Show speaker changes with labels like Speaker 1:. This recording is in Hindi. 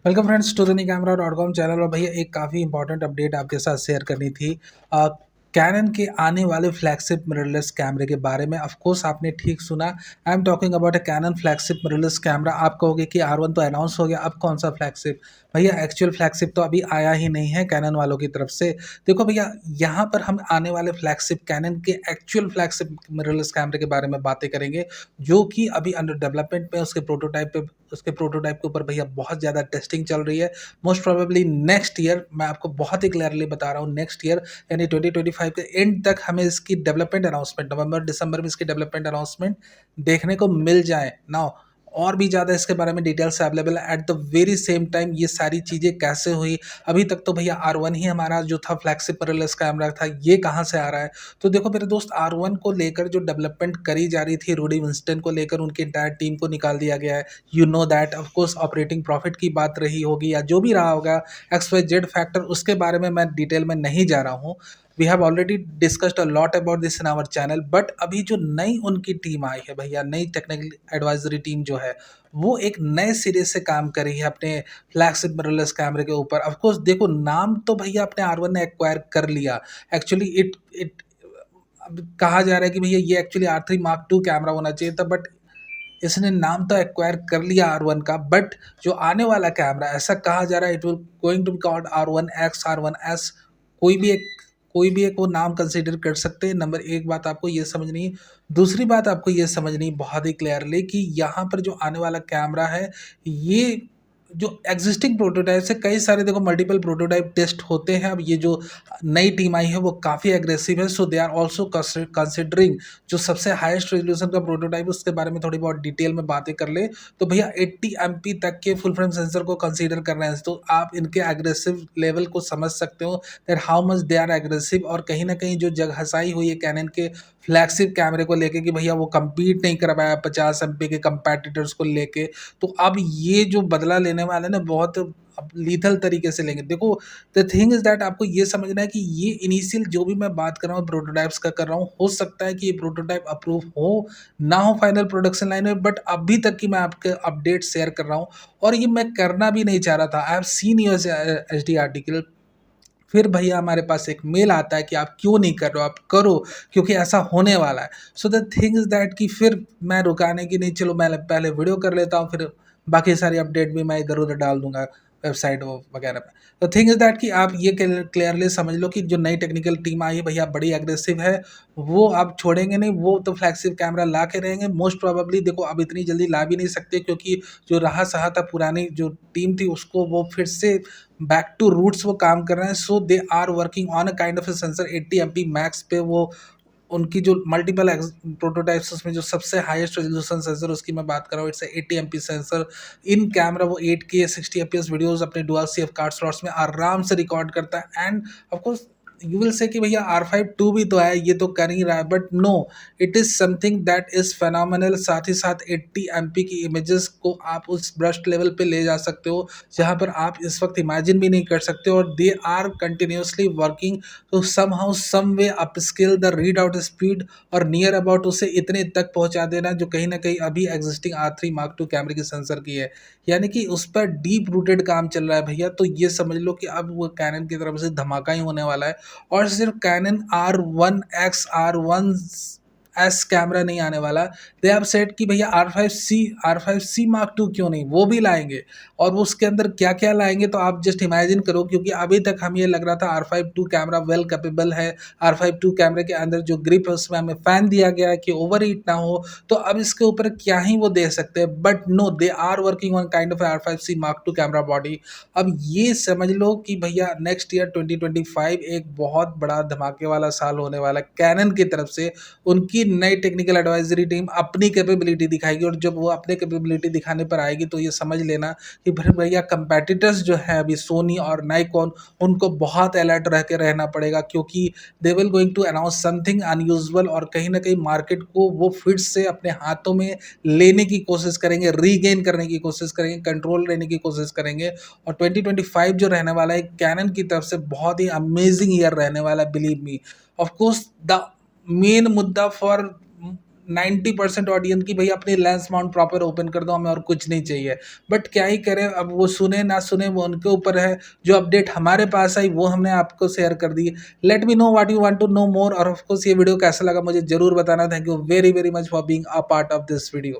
Speaker 1: Welcome friends to the camera dot com channel. और भैया एक काफ़ी इंपॉर्टेंट अपडेट आपके साथ शेयर करनी थी। कैनन के आने वाले फ्लैगशिप मिररलेस कैमरे के बारे में। ऑफ कोर्स आपने ठीक सुना, I am talking about a Canon flagship mirrorless camera. आप कहोगे कि R1 तो अनाउंस हो गया, अब कौन सा फ्लैगशिप? भैया एक्चुअल फ्लैगशिप तो अभी आया ही नहीं है कैनन वालों की तरफ से। देखो भैया, यहाँ पर हम आने वाले फ्लैगशिप कैनन के एक्चुअल फ्लैगशिप मिररलेस कैमरे के बारे में बातें करेंगे, जो कि अभी अंडर डेवलपमेंट में। उसके प्रोटोटाइप के ऊपर भैया बहुत ज़्यादा टेस्टिंग चल रही है। मोस्ट प्रोबेबली नेक्स्ट ईयर, मैं आपको बहुत ही क्लियरली बता रहा हूँ, नेक्स्ट ईयर यानी 2025 के एंड तक हमें इसकी डेवलपमेंट अनाउंसमेंट, नवंबर दिसंबर में इसकी डेवलपमेंट अनाउंसमेंट देखने को मिल जाए नाउ। और भी ज़्यादा इसके बारे में डिटेल्स अवेलेबल है। At the very same time ये सारी चीज़ें कैसे हुई, अभी तक तो भैया R1 ही हमारा जो था फ्लैगशिप मिररलेस कैमरा था, ये कहाँ से आ रहा है? तो देखो मेरे दोस्त, R1 को लेकर जो डेवलपमेंट करी जा रही थी, रूडी विंस्टन को लेकर उनकी एंटायर टीम को निकाल दिया गया है। You know that of course operating profit की बात रही होगी या जो भी रहा होगा, XYZ फैक्टर, उसके बारे में मैं डिटेल में नहीं जा रहा हूँ। We have already discussed a lot about this in our channel. But अभी जो नई उनकी टीम आई है भैया, नई टेक्निकल एडवाइजरी टीम जो है, वो एक नए सिरे से काम कर रही है अपने फ्लैगशिप मिररलेस कैमरे के ऊपर। ऑफ कोर्स देखो, नाम तो भैया अपने R1 ने एक्वायर कर लिया। एक्चुअली इट इट अब कहा जा रहा है कि भैया ये actually R3 Mark II camera होना चाहिए था, बट इसने नाम तो एक्वायर कर लिया R1 का। बट जो आने वाला कैमरा, ऐसा कहा जा रहा है, it will going to be called R1X, R1S। कोई भी एक कोई भी एक वो नाम कंसीडर कर सकते हैं। नंबर एक बात आपको ये समझनी है। दूसरी बात आपको ये समझनी है बहुत ही क्लियरली कि यहाँ पर जो आने वाला कैमरा है, ये जो एग्जिस्टिंग प्रोटोटाइप से कई सारे, देखो, मल्टीपल प्रोटोटाइप टेस्ट होते हैं। अब ये जो नई टीम आई है वो काफ़ी एग्रेसिव है, सो दे आर ऑल्सो कंसिडरिंग जो सबसे हाईएस्ट रेजोल्यूशन का प्रोटोटाइप, उसके बारे में थोड़ी बहुत डिटेल में बातें कर ले तो भैया 80 MP तक के फुल फ्रेम सेंसर को कंसीडर कर रहे हैं। तो आप इनके एग्रेसिव लेवल को समझ सकते हो that how much they are aggressive. और कहीं ना कहीं जो जगहसाई हुई है कैनन के फ्लैगशिप कैमरे को लेके कि भैया वो compete नहीं कर पाया 50 MP के कंपेटिटर्स को लेके। तो अब ये जो बदला लेने वाले ना, बहुत अब लीथल तरीके से लेंगे। देखो, द थिंग इज दैट आपको ये समझना है कि ये इनिशियल जो भी मैं बात कर रहा हूँ प्रोटोटाइप्स का कर रहा हूँ, हो सकता है कि ये प्रोटोटाइप अप्रूव हो ना हो फाइनल प्रोडक्शन लाइन में, बट अभी तक की मैं आपके अपडेट शेयर कर रहा हूँ। और ये मैं करना भी नहीं चाह रहा था। I have seen your HD article. फिर भैया हमारे पास एक मेल आता है कि आप क्यों नहीं कर रहे हो, आप करो, क्योंकि ऐसा होने वाला है। So the thing is that कि फिर मैं रुकाने की नहीं, चलो मैं पहले वीडियो कर लेता हूँ, फिर बाकी सारी अपडेट भी मैं इधर उधर डाल दूंगा वेबसाइट वगैरह पे। तो थिंग इज दैट कि आप ये क्लियरली समझ लो कि जो नई टेक्निकल टीम आई है भैया, बड़ी एग्रेसिव है। वो आप छोड़ेंगे नहीं, वो तो फ्लैगशिप कैमरा ला के रहेंगे मोस्ट प्रोबेबली। देखो, अब इतनी जल्दी ला भी नहीं सकते, क्योंकि जो रहा सहा था पुरानी जो टीम थी, उसको वो फिर से बैक टू रूट्स वो काम कर रहे हैं। So they are working on a kind of a sensor 80 MP max पे। वो उनकी जो मल्टीपल प्रोटोटाइप्स, उसमें जो सबसे हाईएस्ट रेजोल्यूशन सेंसर, उसकी मैं बात कर रहा हूँ, it's 80 MP sensor in camera. वो 8K 60 FPS वीडियोस अपने डुअल CF कार्ड स्लॉट्स में आराम से रिकॉर्ड करता है। End of course you will say कि भैया R5 II भी तो है, ये तो कर ही रहा है, but no, it is something that is phenomenal. साथ ही साथ 80 MP की इमेजेस को आप उस ब्रस्ट लेवल पे ले जा सकते हो जहाँ पर आप इस वक्त इमेजिन भी नहीं कर सकते। और they are continuously working to somehow some way upskill the read out speed और नियर अबाउट उसे इतने तक पहुंचा देना जो कहीं ना कहीं अभी एग्जिस्टिंग R3 Mark II कैमरे की सेंसर की है। यानी कि उस पर डीप रूटेड काम चल रहा है भैया। तो ये समझ लो कि अब वो कैनन की तरफ से धमाका ही होने वाला है। और सिर्फ कैनन R1X R1S कैमरा नहीं आने वाला। दे हैव सेड कि भैया R5C Mark II क्यों नहीं, वो भी लाएंगे। और वो उसके अंदर क्या क्या लाएंगे तो आप जस्ट इमेजिन करो, क्योंकि अभी तक हम ये लग रहा था R5 II camera well capable है। R5 II कैमरे के अंदर जो ग्रिप है उसमें हमें फैन दिया गया है कि ओवर हीट ना हो, तो अब इसके ऊपर क्या ही वो दे सकते हैं। But no, they are working on kind of R5C Mark II camera body. अब ये समझ लो कि भैया नेक्स्ट ईयर 2025 एक बहुत बड़ा धमाके वाला साल होने वाला है कैनन की तरफ से। उनकी नई टेक्निकल एडवाइजरी टीम अपनी कैपेबिलिटी दिखाएगी, और जब वो अपने कैपेबिलिटी दिखाने पर आएगी तो ये समझ लेना कि फिर भैया कंपेटिटर्स जो है अभी सोनी और नाइकॉन, उनको बहुत अलर्ट रह के रहना पड़ेगा, क्योंकि they will going to announce something unusual. और कहीं ना कहीं मार्केट को वो फिर से अपने हाथों में लेने की कोशिश करेंगे, रीगेन करने की कोशिश करेंगे, कंट्रोल लेने की कोशिश करेंगे। और 2025 जो रहने वाला है कैनन की तरफ से बहुत ही अमेजिंग ईयर रहने वाला है, believe me. Of course the main मुद्दा फॉर 90% ऑडियंस की भैया अपनी लेंस माउंट प्रॉपर ओपन कर दो, हमें और कुछ नहीं चाहिए। बट क्या ही करें, अब वो सुने ना सुने वो उनके ऊपर है। जो अपडेट हमारे पास आई वो हमने आपको शेयर कर दी। Let me know what you want to know more, और ऑफ कोर्स ये वीडियो कैसा लगा मुझे जरूर बताना। Thank you very very much for being a part of this video.